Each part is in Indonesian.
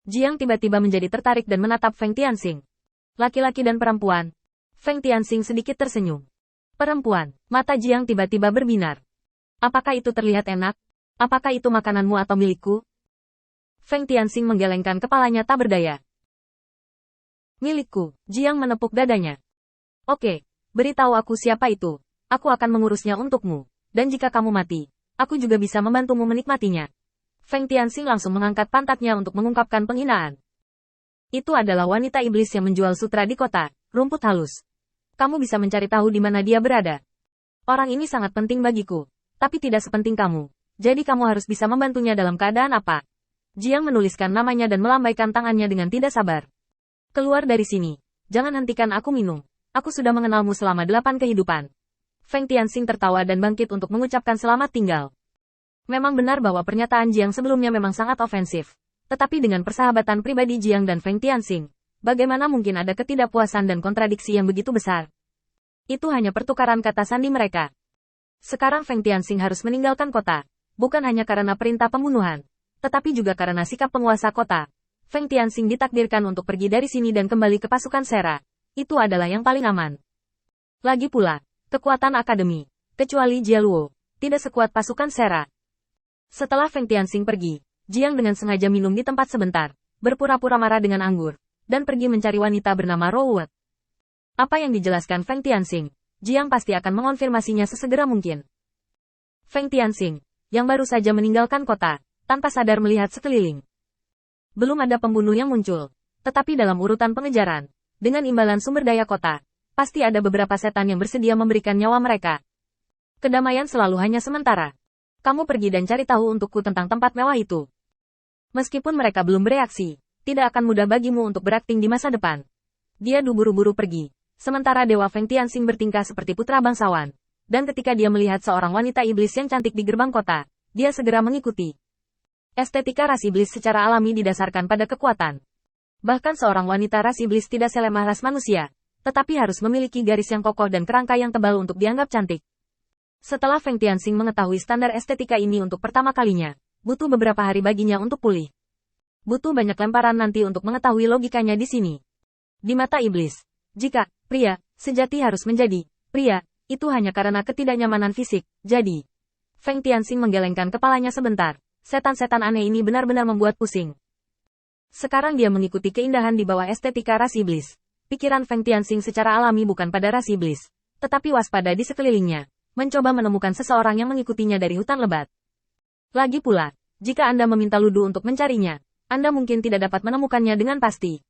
Jiang tiba-tiba menjadi tertarik dan menatap Feng Tianxing. Laki-laki dan perempuan. Feng Tianxing sedikit tersenyum. Perempuan, mata Jiang tiba-tiba berbinar. Apakah itu terlihat enak? Apakah itu makananmu atau milikku? Feng Tianxing menggelengkan kepalanya tak berdaya. Milikku, Jiang menepuk dadanya. Oke, beritahu aku siapa itu. Aku akan mengurusnya untukmu. Dan jika kamu mati, aku juga bisa membantumu menikmatinya. Feng Tianxing langsung mengangkat pantatnya untuk mengungkapkan penghinaan. Itu adalah wanita iblis yang menjual sutra di kota, rumput halus. Kamu bisa mencari tahu di mana dia berada. Orang ini sangat penting bagiku, tapi tidak sepenting kamu. Jadi kamu harus bisa membantunya dalam keadaan apa. Jiang menuliskan namanya dan melambaikan tangannya dengan tidak sabar. Keluar dari sini. Jangan hentikan aku minum. Aku sudah mengenalmu selama 8 kehidupan. Feng Tianxing tertawa dan bangkit untuk mengucapkan selamat tinggal. Memang benar bahwa pernyataan Jiang sebelumnya memang sangat ofensif. Tetapi dengan persahabatan pribadi Jiang dan Feng Tianxing, bagaimana mungkin ada ketidakpuasan dan kontradiksi yang begitu besar? Itu hanya pertukaran kata sandi mereka. Sekarang Feng Tianxing harus meninggalkan kota, bukan hanya karena perintah pembunuhan, tetapi juga karena sikap penguasa kota. Feng Tianxing ditakdirkan untuk pergi dari sini dan kembali ke pasukan Sera. Itu adalah yang paling aman. Lagi pula, kekuatan akademi, kecuali Jialuo, tidak sekuat pasukan Sera. Setelah Feng Tianxing pergi, Jiang dengan sengaja minum di tempat sebentar, berpura-pura marah dengan anggur, dan pergi mencari wanita bernama Rowet. Apa yang dijelaskan Feng Tianxing, Jiang pasti akan mengonfirmasinya sesegera mungkin. Feng Tianxing, yang baru saja meninggalkan kota, tanpa sadar melihat sekeliling. Belum ada pembunuh yang muncul, tetapi dalam urutan pengejaran, dengan imbalan sumber daya kota, pasti ada beberapa setan yang bersedia memberikan nyawa mereka. Kedamaian selalu hanya sementara. Kamu pergi dan cari tahu untukku tentang tempat mewah itu. Meskipun mereka belum bereaksi, tidak akan mudah bagimu untuk berakting di masa depan. Dia buru-buru pergi, sementara Dewa Feng Tianxing bertingkah seperti putra bangsawan. Dan ketika dia melihat seorang wanita iblis yang cantik di gerbang kota, dia segera mengikuti. Estetika ras iblis secara alami didasarkan pada kekuatan. Bahkan seorang wanita ras iblis tidak selemah ras manusia, tetapi harus memiliki garis yang kokoh dan kerangka yang tebal untuk dianggap cantik. Setelah Feng Tianxing mengetahui standar estetika ini untuk pertama kalinya, butuh beberapa hari baginya untuk pulih. Butuh banyak lemparan nanti untuk mengetahui logikanya di sini. Di mata iblis, jika pria sejati harus menjadi pria, itu hanya karena ketidaknyamanan fisik. Jadi, Feng Tianxing menggelengkan kepalanya sebentar. Setan-setan aneh ini benar-benar membuat pusing. Sekarang dia mengikuti keindahan di bawah estetika ras iblis. Pikiran Feng Tianxing secara alami bukan pada ras iblis, tetapi waspada di sekelilingnya. Mencoba menemukan seseorang yang mengikutinya dari hutan lebat. Lagi pula, jika Anda meminta Ludu untuk mencarinya, Anda mungkin tidak dapat menemukannya dengan pasti.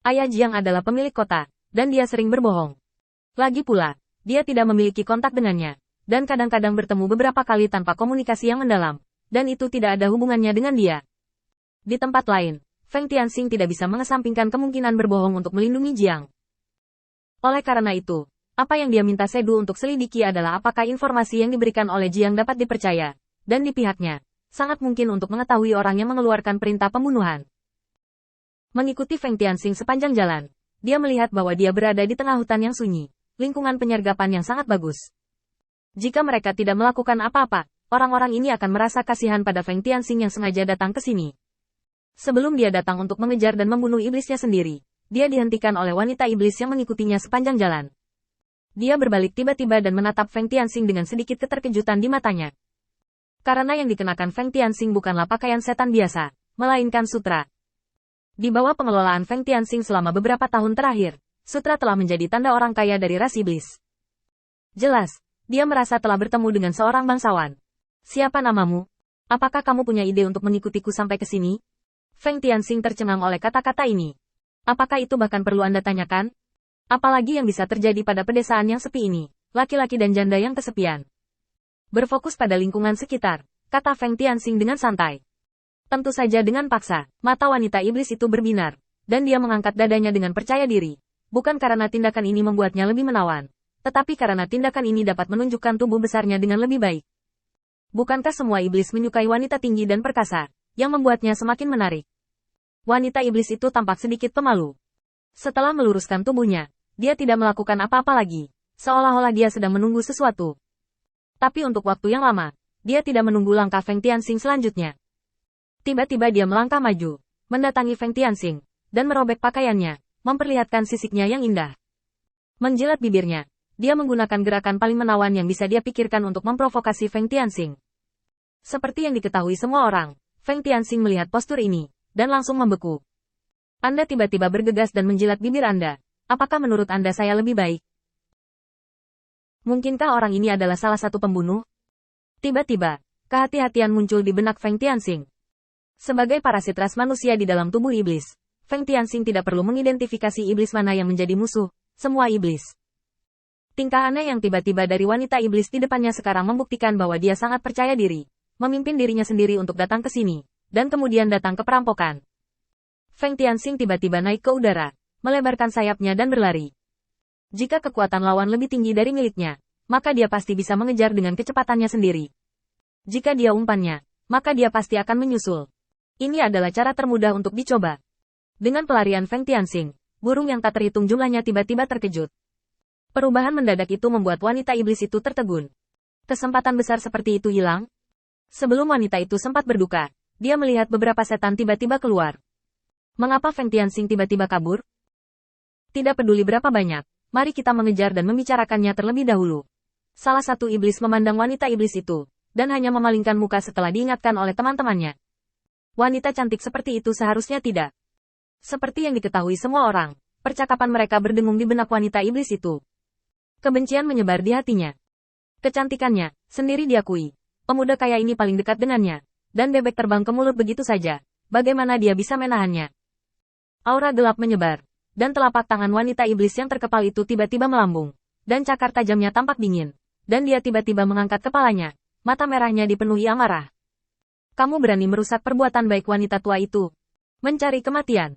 Ayah Jiang adalah pemilik kota, dan dia sering berbohong. Lagi pula, dia tidak memiliki kontak dengannya, dan kadang-kadang bertemu beberapa kali tanpa komunikasi yang mendalam, dan itu tidak ada hubungannya dengan dia. Di tempat lain, Feng Tianxing tidak bisa mengesampingkan kemungkinan berbohong untuk melindungi Jiang. Oleh karena itu, apa yang dia minta Sedu untuk selidiki adalah apakah informasi yang diberikan oleh Jiang dapat dipercaya, dan di pihaknya, sangat mungkin untuk mengetahui orang yang mengeluarkan perintah pembunuhan. Mengikuti Feng Tianxing sepanjang jalan, dia melihat bahwa dia berada di tengah hutan yang sunyi, lingkungan penyergapan yang sangat bagus. Jika mereka tidak melakukan apa-apa, orang-orang ini akan merasa kasihan pada Feng Tianxing yang sengaja datang ke sini. Sebelum dia datang untuk mengejar dan membunuh iblisnya sendiri, dia dihentikan oleh wanita iblis yang mengikutinya sepanjang jalan. Dia berbalik tiba-tiba dan menatap Feng Tianxing dengan sedikit keterkejutan di matanya. Karena yang dikenakan Feng Tianxing bukanlah pakaian setan biasa, melainkan sutra. Di bawah pengelolaan Feng Tianxing selama beberapa tahun terakhir, sutra telah menjadi tanda orang kaya dari ras iblis. Jelas, dia merasa telah bertemu dengan seorang bangsawan. Siapa namamu? Apakah kamu punya ide untuk mengikutiku sampai ke sini? Feng Tianxing tercengang oleh kata-kata ini. Apakah itu bahkan perlu Anda tanyakan? Apalagi yang bisa terjadi pada pedesaan yang sepi ini, laki-laki dan janda yang kesepian. Berfokus pada lingkungan sekitar, kata Feng Tianxing dengan santai. Tentu saja dengan paksa, mata wanita iblis itu berbinar, dan dia mengangkat dadanya dengan percaya diri. Bukan karena tindakan ini membuatnya lebih menawan, tetapi karena tindakan ini dapat menunjukkan tubuh besarnya dengan lebih baik. Bukankah semua iblis menyukai wanita tinggi dan perkasa, yang membuatnya semakin menarik? Wanita iblis itu tampak sedikit pemalu. Setelah meluruskan tubuhnya, dia tidak melakukan apa-apa lagi, seolah-olah dia sedang menunggu sesuatu. Tapi untuk waktu yang lama, dia tidak menunggu langkah Feng Tianxing selanjutnya. Tiba-tiba dia melangkah maju, mendatangi Feng Tianxing, dan merobek pakaiannya, memperlihatkan sisiknya yang indah. Menjilat bibirnya, dia menggunakan gerakan paling menawan yang bisa dia pikirkan untuk memprovokasi Feng Tianxing. Seperti yang diketahui semua orang, Feng Tianxing melihat postur ini, dan langsung membeku. Anda tiba-tiba bergegas dan menjilat bibir Anda. Apakah menurut Anda saya lebih baik? Mungkinkah orang ini adalah salah satu pembunuh? Tiba-tiba, kehati-hatian muncul di benak Feng Tianxing. Sebagai parasit ras manusia di dalam tubuh iblis, Feng Tianxing tidak perlu mengidentifikasi iblis mana yang menjadi musuh, semua iblis. Tingkah aneh yang tiba-tiba dari wanita iblis di depannya sekarang membuktikan bahwa dia sangat percaya diri, memimpin dirinya sendiri untuk datang ke sini, dan kemudian datang ke perampokan. Feng Tianxing tiba-tiba naik ke udara, melebarkan sayapnya dan berlari. Jika kekuatan lawan lebih tinggi dari miliknya, maka dia pasti bisa mengejar dengan kecepatannya sendiri. Jika dia umpannya, maka dia pasti akan menyusul. Ini adalah cara termudah untuk dicoba. Dengan pelarian Feng Tianxing, burung yang tak terhitung jumlahnya tiba-tiba terkejut. Perubahan mendadak itu membuat wanita iblis itu tertegun. Kesempatan besar seperti itu hilang? Sebelum wanita itu sempat berduka, dia melihat beberapa setan tiba-tiba keluar. Mengapa Feng Tianxing tiba-tiba kabur? Tidak peduli berapa banyak, mari kita mengejar dan membicarakannya terlebih dahulu. Salah satu iblis memandang wanita iblis itu, dan hanya memalingkan muka setelah diingatkan oleh teman-temannya. Wanita cantik seperti itu seharusnya tidak. Seperti yang diketahui semua orang, percakapan mereka berdengung di benak wanita iblis itu. Kebencian menyebar di hatinya. Kecantikannya, sendiri diakui. Pemuda kaya ini paling dekat dengannya, dan bebek terbang ke mulut begitu saja. Bagaimana dia bisa menahannya? Aura gelap menyebar, dan telapak tangan wanita iblis yang terkepal itu tiba-tiba melambung, dan cakar tajamnya tampak dingin, dan dia tiba-tiba mengangkat kepalanya, mata merahnya dipenuhi amarah. Kamu berani merusak perbuatan baik wanita tua itu. Mencari kematian.